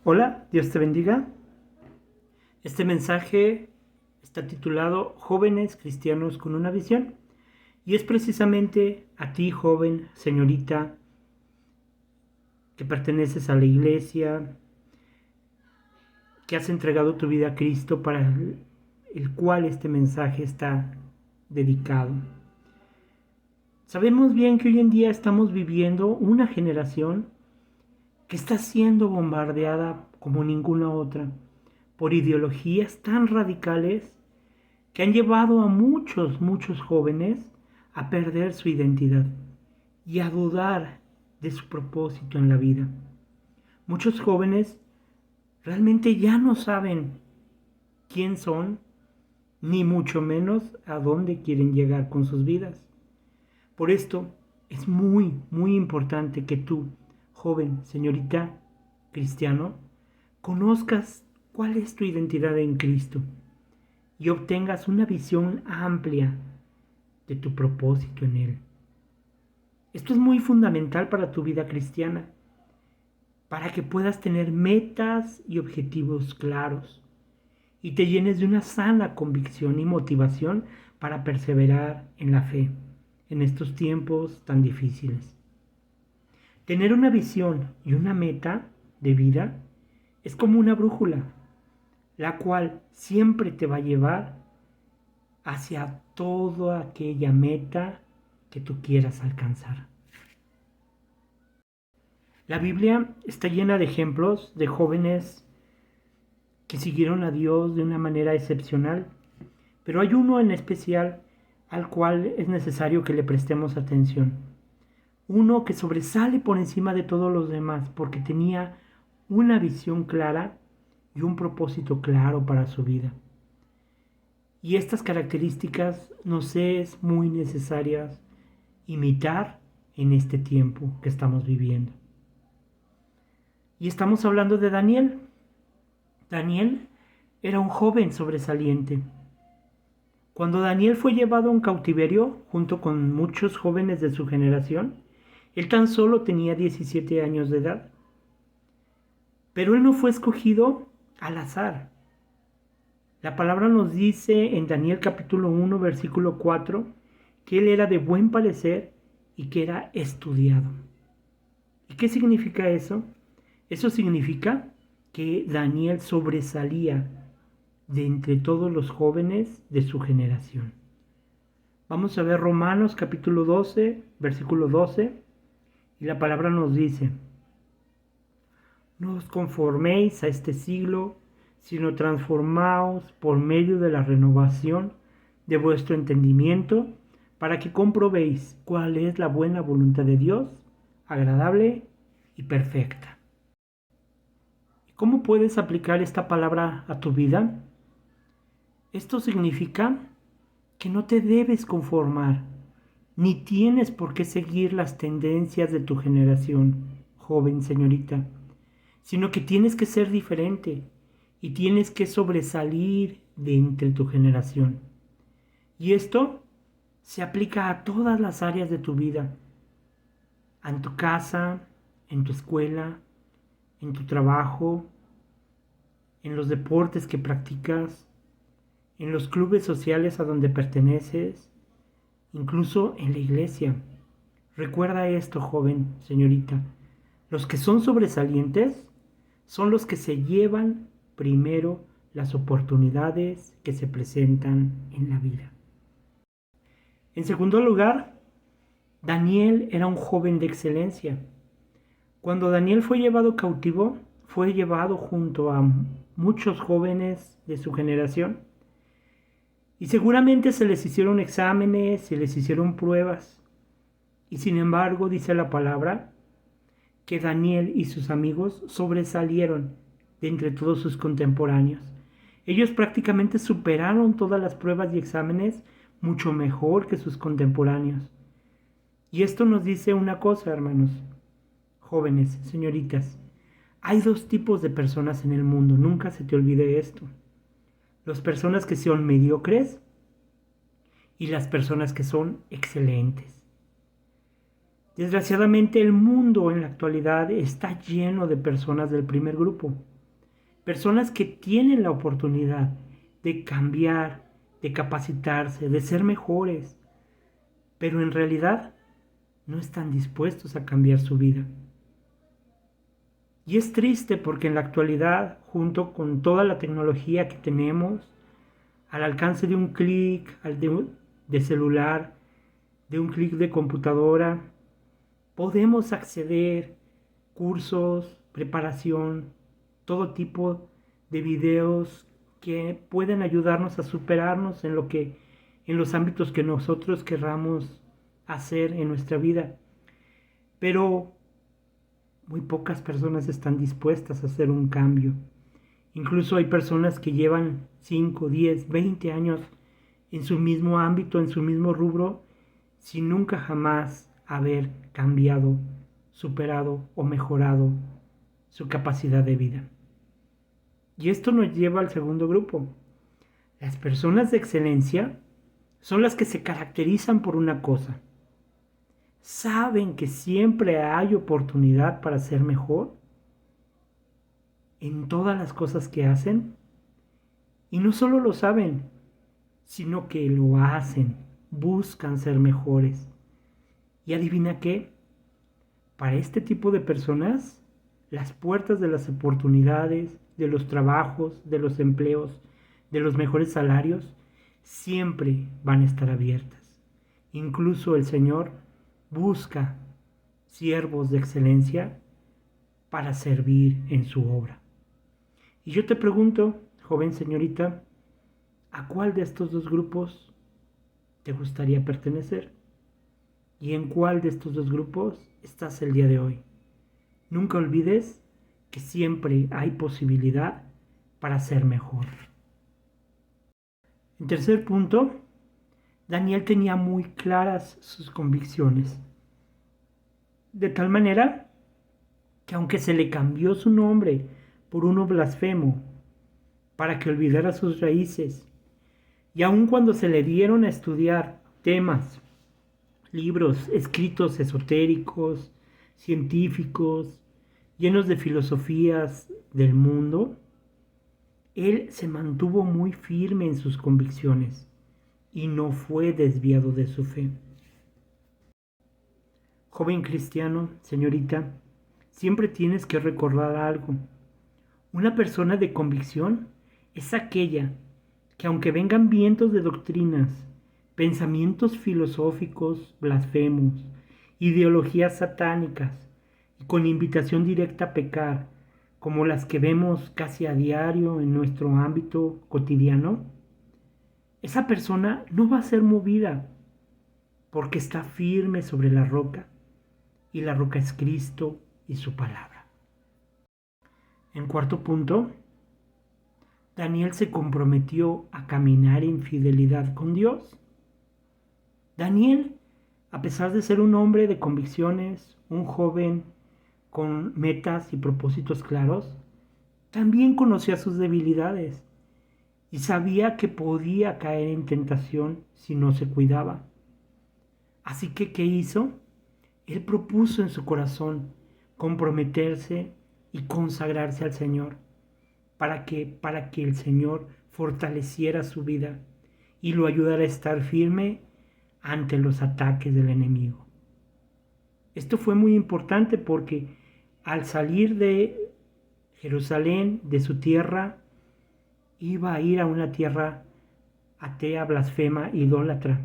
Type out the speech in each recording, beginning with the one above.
Hola, Dios te bendiga. Este mensaje está titulado Jóvenes cristianos con una visión y es precisamente a ti, joven, señorita, que perteneces a la iglesia, que has entregado tu vida a Cristo, para el cual este mensaje está dedicado. Sabemos bien que hoy en día estamos viviendo una generación que está siendo bombardeada como ninguna otra por ideologías tan radicales que han llevado a muchos jóvenes a perder su identidad y a dudar de su propósito en la vida. Muchos jóvenes realmente ya no saben quién son, ni mucho menos a dónde quieren llegar con sus vidas. Por esto es muy importante que tú, joven, señorita, cristiano, conozcas cuál es tu identidad en Cristo y obtengas una visión amplia de tu propósito en Él. Esto es muy fundamental para tu vida cristiana, para que puedas tener metas y objetivos claros y te llenes de una sana convicción y motivación para perseverar en la fe en estos tiempos tan difíciles. Tener una visión y una meta de vida es como una brújula, la cual siempre te va a llevar hacia toda aquella meta que tú quieras alcanzar. La Biblia está llena de ejemplos de jóvenes que siguieron a Dios de una manera excepcional, pero hay uno en especial al cual es necesario que le prestemos atención. Uno que sobresale por encima de todos los demás porque tenía una visión clara y un propósito claro para su vida. Y estas características nos es muy necesarias imitar en este tiempo que estamos viviendo. Y estamos hablando de Daniel. Daniel era un joven sobresaliente. Cuando Daniel fue llevado a un cautiverio junto con muchos jóvenes de su generación, él tan solo tenía 17 años de edad. Pero él no fue escogido al azar. La palabra nos dice en Daniel capítulo 1, versículo 4, que él era de buen parecer y que era estudiado. ¿Y qué significa eso? Eso significa que Daniel sobresalía de entre todos los jóvenes de su generación. Vamos a ver Romanos capítulo 12, versículo 12, y la palabra nos dice: no os conforméis a este siglo, sino transformaos por medio de la renovación de vuestro entendimiento, para que comprobéis cuál es la buena voluntad de Dios, agradable y perfecta. ¿Cómo puedes aplicar esta palabra a tu vida? Esto significa que no te debes conformar, ni tienes por qué seguir las tendencias de tu generación, joven señorita, sino que tienes que ser diferente y tienes que sobresalir de entre tu generación. Y esto se aplica a todas las áreas de tu vida, en tu casa, en tu escuela, en tu trabajo, en los deportes que practicas, en los clubes sociales a donde perteneces, incluso en la iglesia. Recuerda esto, joven, señorita. Los que son sobresalientes son los que se llevan primero las oportunidades que se presentan en la vida. En segundo lugar, Daniel era un joven de excelencia. Cuando Daniel fue llevado cautivo, fue llevado junto a muchos jóvenes de su generación. Y seguramente se les hicieron exámenes, se les hicieron pruebas. Y sin embargo, dice la palabra, que Daniel y sus amigos sobresalieron de entre todos sus contemporáneos. Ellos prácticamente superaron todas las pruebas y exámenes mucho mejor que sus contemporáneos. Y esto nos dice una cosa, hermanos, jóvenes, señoritas. Hay dos tipos de personas en el mundo, nunca se te olvide esto. Las personas que son mediocres y las personas que son excelentes. Desgraciadamente el mundo en la actualidad está lleno de personas del primer grupo, Personas que tienen la oportunidad de cambiar, de capacitarse, de ser mejores, pero en realidad no están dispuestos a cambiar su vida. Y es triste porque en la actualidad, junto con toda la tecnología que tenemos, al alcance de un clic de celular, de un clic de computadora, podemos acceder a cursos, preparación, todo tipo de videos que pueden ayudarnos a superarnos en los ámbitos que nosotros querramos hacer en nuestra vida. Pero muy pocas personas están dispuestas a hacer un cambio. Incluso hay personas que llevan 5, 10, 20 años en su mismo ámbito, en su mismo rubro, sin nunca jamás haber cambiado, superado o mejorado su capacidad de vida. Y esto nos lleva al segundo grupo. Las personas de excelencia son las que se caracterizan por una cosa. Saben que siempre hay oportunidad para ser mejor en todas las cosas que hacen. Y no solo lo saben, sino que lo hacen, buscan ser mejores. Y adivina qué, para este tipo de personas, las puertas de las oportunidades, de los trabajos, de los empleos, de los mejores salarios, siempre van a estar abiertas. Incluso el Señor busca siervos de excelencia para servir en su obra. Y yo te pregunto, joven señorita, ¿a cuál de estos dos grupos te gustaría pertenecer? ¿Y en cuál de estos dos grupos estás el día de hoy? Nunca olvides que siempre hay posibilidad para ser mejor. En tercer punto, Daniel tenía muy claras sus convicciones. De tal manera que aunque se le cambió su nombre por uno blasfemo para que olvidara sus raíces, y aun cuando se le dieron a estudiar temas, libros escritos esotéricos, científicos, llenos de filosofías del mundo, él se mantuvo muy firme en sus convicciones y no fue desviado de su fe. Joven cristiano, señorita, siempre tienes que recordar algo. Una persona de convicción es aquella que aunque vengan vientos de doctrinas, pensamientos filosóficos blasfemos, ideologías satánicas y con invitación directa a pecar, como las que vemos casi a diario en nuestro ámbito cotidiano, esa persona no va a ser movida porque está firme sobre la roca y la roca es Cristo y su palabra. En cuarto punto, Daniel se comprometió a caminar en fidelidad con Dios. Daniel, a pesar de ser un hombre de convicciones, un joven con metas y propósitos claros, también conocía sus debilidades y sabía que podía caer en tentación si no se cuidaba. Así que, ¿qué hizo? Él propuso en su corazón comprometerse y consagrarse al Señor para que el Señor fortaleciera su vida y lo ayudara a estar firme ante los ataques del enemigo. Esto fue muy importante porque al salir de Jerusalén, de su tierra, iba a ir a una tierra atea, blasfema, idólatra.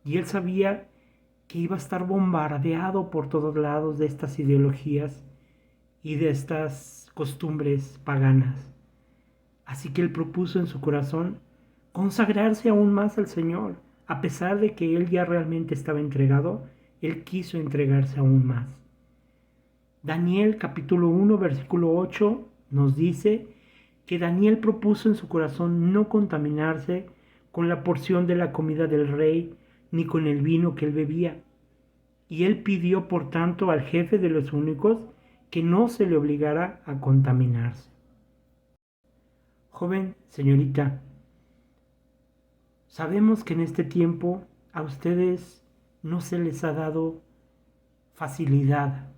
Y él sabía que iba a estar bombardeado por todos lados de estas ideologías y de estas costumbres paganas. Así que él propuso en su corazón consagrarse aún más al Señor. A pesar de que él ya realmente estaba entregado, él quiso entregarse aún más. Daniel capítulo 1 versículo 8 nos dice que Daniel propuso en su corazón no contaminarse con la porción de la comida del rey ni con el vino que él bebía. Y él pidió por tanto al jefe de los eunucos que no se le obligara a contaminarse. Joven, señorita, sabemos que en este tiempo a ustedes no se les ha dado facilidad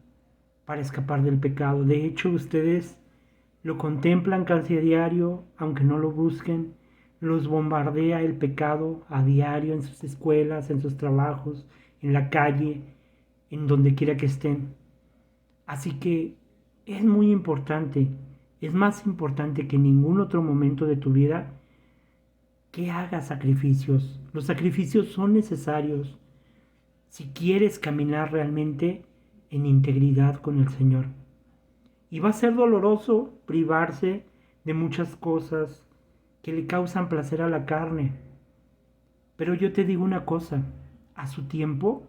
para escapar del pecado. De hecho, ustedes lo contemplan casi a diario, aunque no lo busquen, los bombardea el pecado a diario en sus escuelas, en sus trabajos, en la calle, en donde quiera que estén. Así que es muy importante, es más importante que en ningún otro momento de tu vida que hagas sacrificios. Los sacrificios son necesarios si quieres caminar realmente en integridad con el Señor. Y va a ser doloroso privarse de muchas cosas que le causan placer a la carne. Pero yo te digo una cosa, a su tiempo,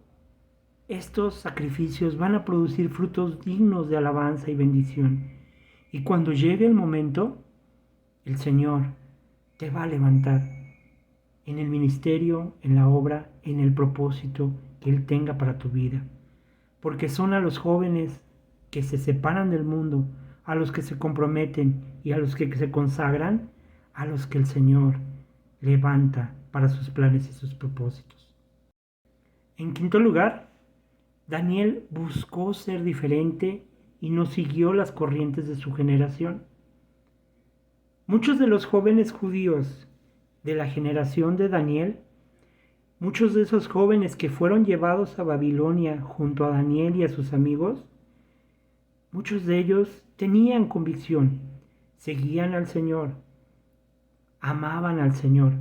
estos sacrificios van a producir frutos dignos de alabanza y bendición. Y cuando llegue el momento, el Señor te va a levantar en el ministerio, en la obra, en el propósito que Él tenga para tu vida. Porque son a los jóvenes que se separan del mundo, a los que se comprometen y a los que se consagran, a los que el Señor levanta para sus planes y sus propósitos. En quinto lugar, Daniel buscó ser diferente y no siguió las corrientes de su generación. Muchos de los jóvenes judíos de la generación de Daniel, muchos de esos jóvenes que fueron llevados a Babilonia junto a Daniel y a sus amigos, muchos de ellos tenían convicción, seguían al Señor, amaban al Señor,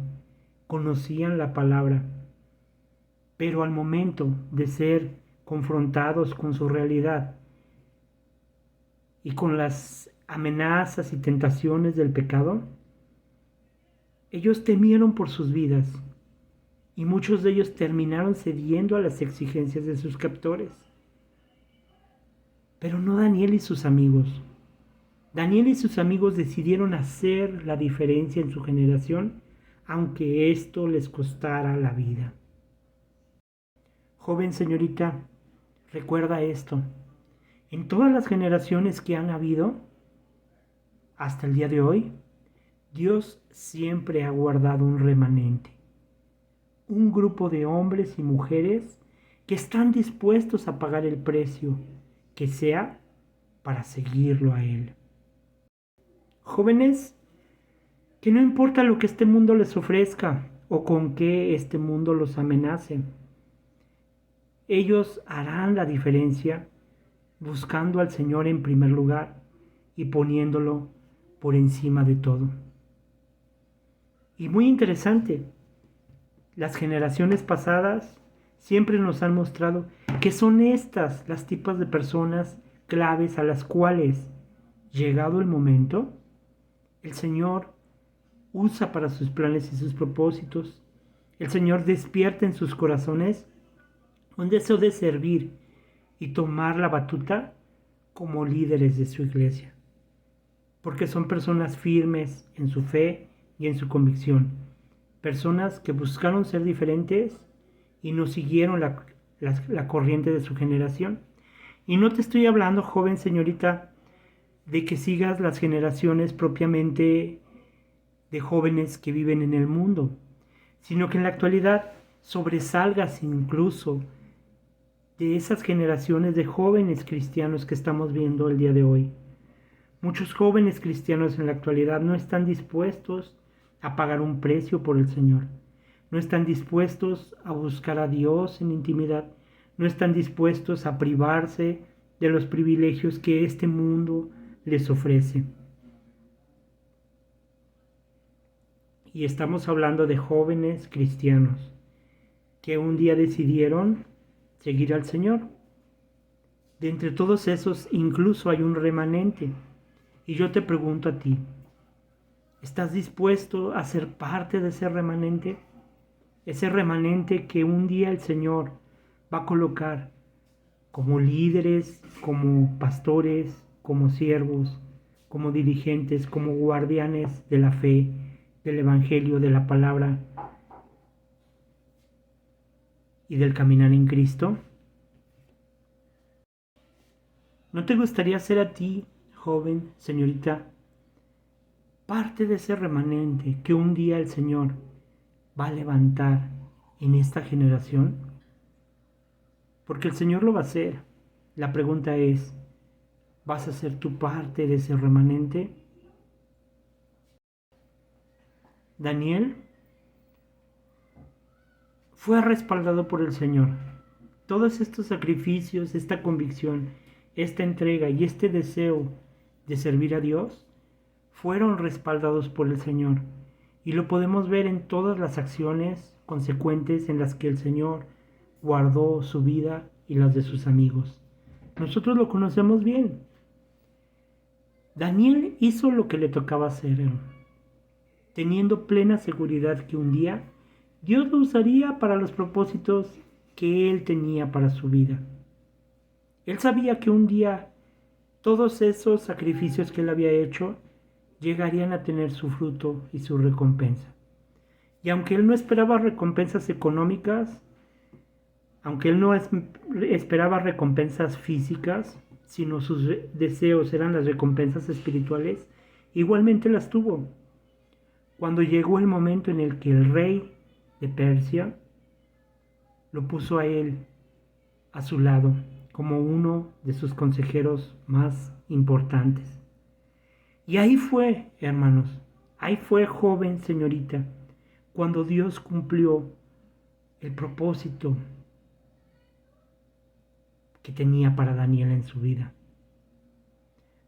conocían la palabra, pero al momento de ser confrontados con su realidad y con las amenazas y tentaciones del pecado, ellos temieron por sus vidas y muchos de ellos terminaron cediendo a las exigencias de sus captores. Pero no Daniel y sus amigos. Daniel y sus amigos decidieron hacer la diferencia en su generación, aunque esto les costara la vida. Joven señorita, recuerda esto. En todas las generaciones que han habido, hasta el día de hoy, Dios siempre ha guardado un remanente. Un grupo de hombres y mujeres que están dispuestos a pagar el precio que sea para seguirlo a Él. Jóvenes, que no importa lo que este mundo les ofrezca o con qué este mundo los amenace, ellos harán la diferencia buscando al Señor en primer lugar y poniéndolo por encima de todo. Y muy interesante, las generaciones pasadas siempre nos han mostrado que son estas las tipos de personas claves a las cuales, llegado el momento, el Señor usa para sus planes y sus propósitos. El Señor despierta en sus corazones un deseo de servir y tomar la batuta como líderes de su iglesia, porque son personas firmes en su fe y en su convicción, personas que buscaron ser diferentes y no siguieron la corriente de su generación. Y no te estoy hablando, joven señorita, de que sigas las generaciones propiamente de jóvenes que viven en el mundo, sino que en la actualidad sobresalgas incluso de esas generaciones de jóvenes cristianos que estamos viendo el día de hoy. Muchos jóvenes cristianos en la actualidad no están dispuestos a pagar un precio por el Señor. No están dispuestos a buscar a Dios en intimidad. No están dispuestos a privarse de los privilegios que este mundo les ofrece. Y estamos hablando de jóvenes cristianos que un día decidieron seguir al Señor. De entre todos esos incluso hay un remanente. Y yo te pregunto a ti, ¿estás dispuesto a ser parte de ese remanente? Ese remanente que un día el Señor va a colocar como líderes, como pastores, como siervos, como dirigentes, como guardianes de la fe, del Evangelio, de la palabra y del caminar en Cristo. ¿No te gustaría ser a ti, joven, señorita, parte de ese remanente que un día el Señor va a levantar en esta generación? Porque el Señor lo va a hacer. La pregunta es, ¿vas a ser tú parte de ese remanente Daniel fue respaldado por el Señor. Todos estos sacrificios, esta convicción, esta entrega y este deseo de servir a Dios fueron respaldados por el Señor. Y lo podemos ver en todas las acciones consecuentes en las que el Señor guardó su vida y las de sus amigos. Nosotros lo conocemos bien. Daniel hizo lo que le tocaba hacer, teniendo plena seguridad que un día Dios lo usaría para los propósitos que él tenía para su vida. Él sabía que un día todos esos sacrificios que él había hecho llegarían a tener su fruto y su recompensa. Y aunque él no esperaba recompensas económicas, aunque él no esperaba recompensas físicas, sino sus deseos eran las recompensas espirituales, igualmente las tuvo. Cuando llegó el momento en el que el rey de Persia lo puso a él a su lado como uno de sus consejeros más importantes. Y ahí fue, hermanos, ahí fue, joven señorita, cuando Dios cumplió el propósito que tenía para Daniel en su vida.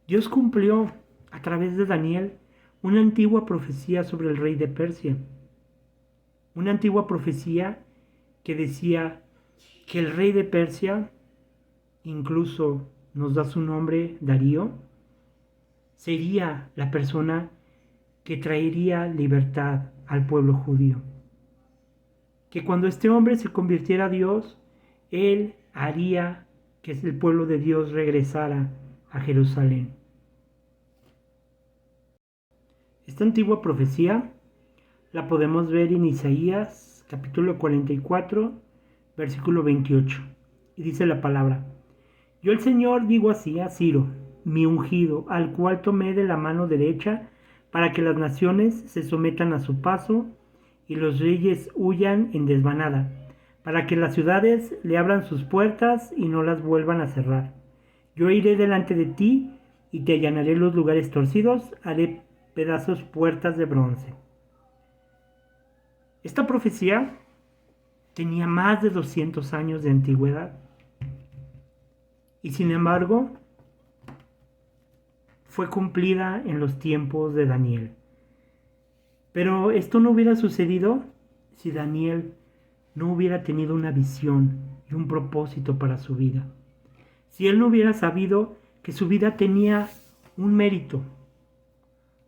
Dios cumplió a través de Daniel una antigua profecía sobre el rey de Persia. Una antigua profecía que decía que el rey de Persia, incluso nos da su nombre, Darío, sería la persona que traería libertad al pueblo judío. Que cuando este hombre se convirtiera a Dios, él haría que el pueblo de Dios regresara a Jerusalén. Esta antigua profecía la podemos ver en Isaías capítulo 44, versículo 28. Y dice la palabra: Yo el Señor digo así a Ciro, mi ungido, al cual tomé de la mano derecha, para que las naciones se sometan a su paso y los reyes huyan en desvanada, para que las ciudades le abran sus puertas y no las vuelvan a cerrar. Yo iré delante de ti y te allanaré los lugares torcidos, haré pedazos puertas de bronce. Esta profecía tenía más de 200 años de antigüedad y sin embargo fue cumplida en los tiempos de Daniel. Pero esto no hubiera sucedido si Daniel no hubiera tenido una visión y un propósito para su vida. Si él no hubiera sabido que su vida tenía un mérito,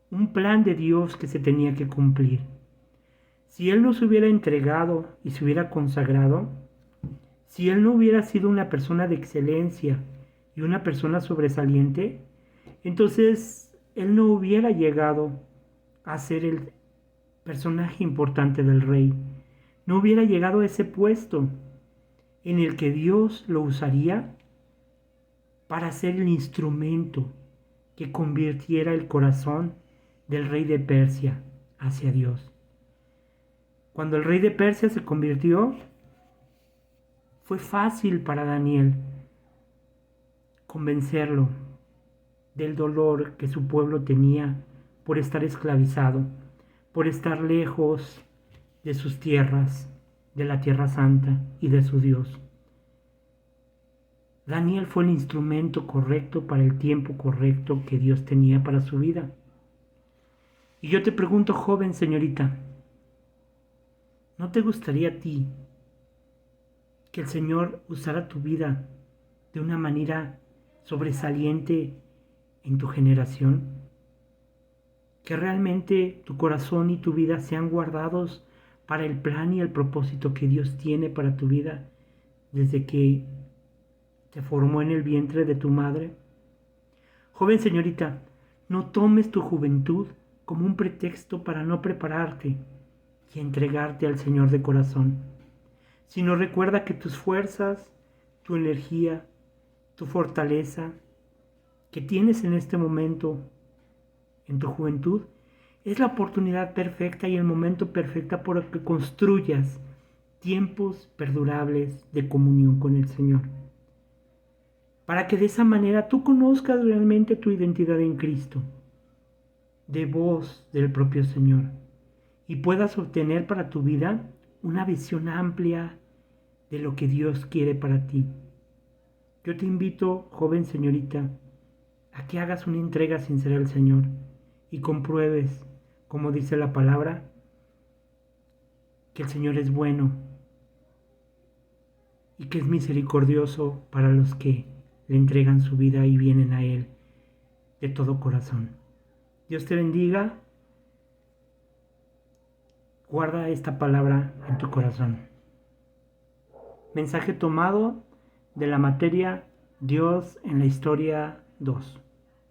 un plan de Dios que se tenía que cumplir. Si él no se hubiera entregado y se hubiera consagrado, si él no hubiera sido una persona de excelencia y una persona sobresaliente, entonces él no hubiera llegado a ser el personaje importante del rey. No hubiera llegado a ese puesto en el que Dios lo usaría para ser el instrumento que convirtiera el corazón del rey de Persia hacia Dios. Cuando el rey de Persia se convirtió, fue fácil para Daniel convencerlo del dolor que su pueblo tenía por estar esclavizado, por estar lejos de sus tierras, de la tierra santa y de su Dios. Daniel fue el instrumento correcto para el tiempo correcto que Dios tenía para su vida. Y yo te pregunto, joven señorita, ¿no te gustaría a ti que el Señor usara tu vida de una manera sobresaliente en tu generación? Que realmente tu corazón y tu vida sean guardados para el plan y el propósito que Dios tiene para tu vida desde que te formó en el vientre de tu madre. Joven señorita, no tomes tu juventud como un pretexto para no prepararte y entregarte al Señor de corazón, sino recuerda que tus fuerzas, tu energía, tu fortaleza que tienes en este momento, en tu juventud, es la oportunidad perfecta y el momento perfecto para que construyas tiempos perdurables de comunión con el Señor. Para que de esa manera tú conozcas realmente tu identidad en Cristo, de voz del propio Señor, y puedas obtener para tu vida una visión amplia de lo que Dios quiere para ti. Yo te invito, joven señorita, a que hagas una entrega sincera al Señor y compruebes, como dice la palabra, que el Señor es bueno y que es misericordioso para los que le entregan su vida y vienen a Él de todo corazón. Dios te bendiga. Guarda esta palabra en tu corazón. Mensaje tomado de la materia Dios en la historia 2.